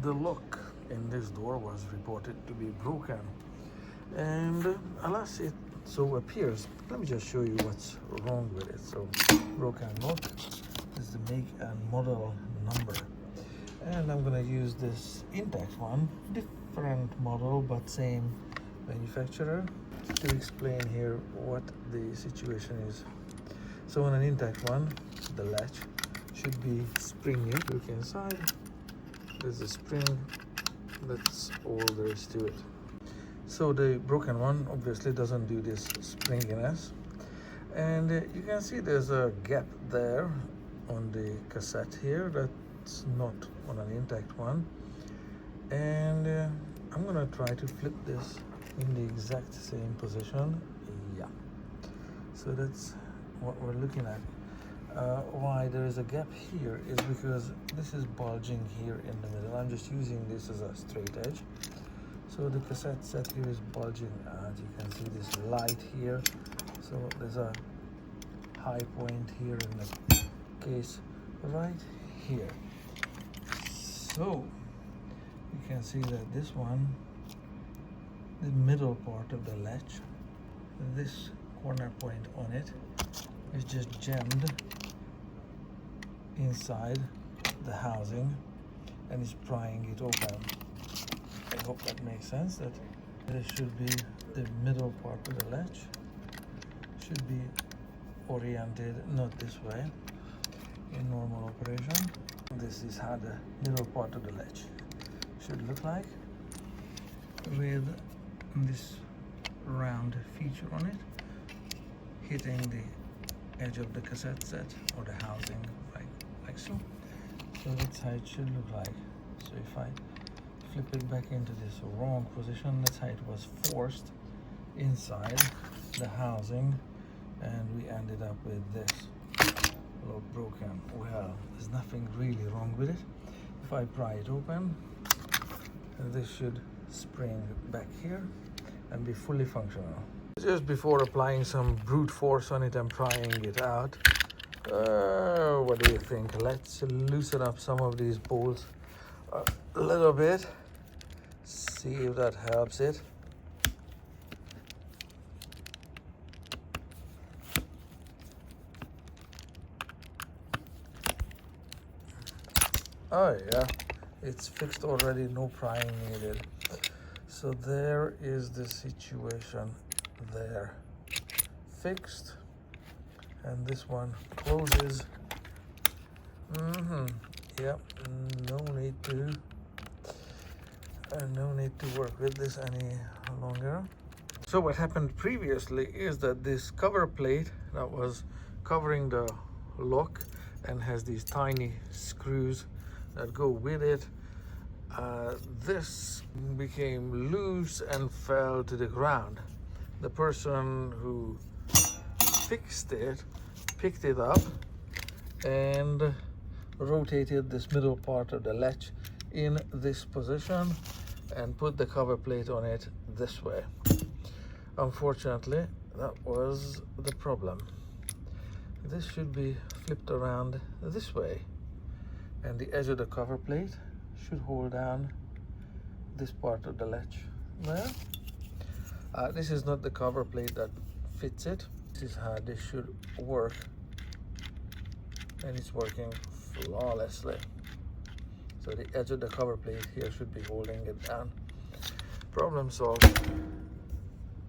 the lock in this door was reported to be broken, and alas, it so appears. Let me just show you what's wrong with it. So, broken lock is the make and model number, and I'm gonna use this intact one, different model but same manufacturer, to explain here what the situation is. So on an intact one, the latch should be springy. Look inside, there's a spring, that's all there is to it. So the broken one obviously doesn't do this springiness, and you can see there's a gap there on the cassette here that's not on an intact one, and I'm gonna try to flip this in the exact same position. Yeah, so that's what we're looking at. Why there is a gap here is because this is bulging here in the middle. I'm just using this as a straight edge. So the cassette set here is bulging out. You can see this light here. So there's a high point here in the case right here. So you can see that this one, the middle part of the latch, this corner point on it is just jammed inside the housing and is prying it open. I hope that makes sense, that this should be the middle part of the latch, should be oriented not this way in normal operation. This is how the middle part of the latch should look like, with this round feature on it hitting the edge of the cassette set or the housing like so. So that's how it should look like. So if I flip it back into this wrong position, that's how it was forced inside the housing, and we ended up with this lock broken. Well, there's nothing really wrong with it. If I pry it open, this should spring back here and be fully functional. Just before applying some brute force on it and prying it out, what do you think? Let's loosen up some of these bolts a little bit, see if that helps it. Oh yeah, it's fixed already, no prying needed. So there is the situation there, fixed, and this one closes. Yep, no need to work with this any longer. So what happened previously is that this cover plate that was covering the lock and has these tiny screws that go with it, this became loose and fell to the ground. The person who fixed it picked it up and rotated this middle part of the latch in this position and put the cover plate on it this way. Unfortunately, that was the problem. This should be flipped around this way, and the edge of the cover plate should hold down this part of the latch. Well, this is not the cover plate that fits it. This is how this should work, and it's working flawlessly. So the edge of the cover plate here should be holding it down. Problem solved.